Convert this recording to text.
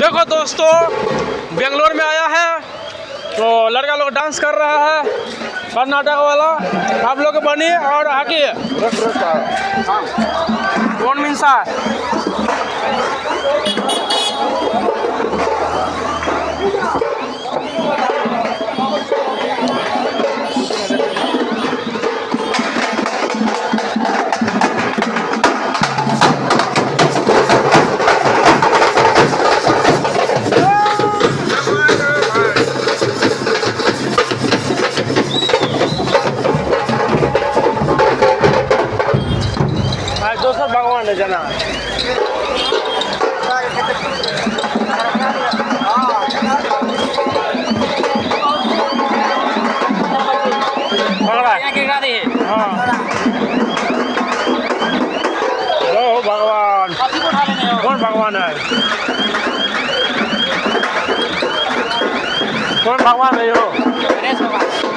देखो दोस्तों, बेंगलोर में आया है तो लड़का लोग डांस कर रहा है कर्नाटक वाला। आप लोग बनी और आगे कौन मिनसा दोस्तों भगवान है जना भगवान कौन भगवान है? कौन भगवान है यो?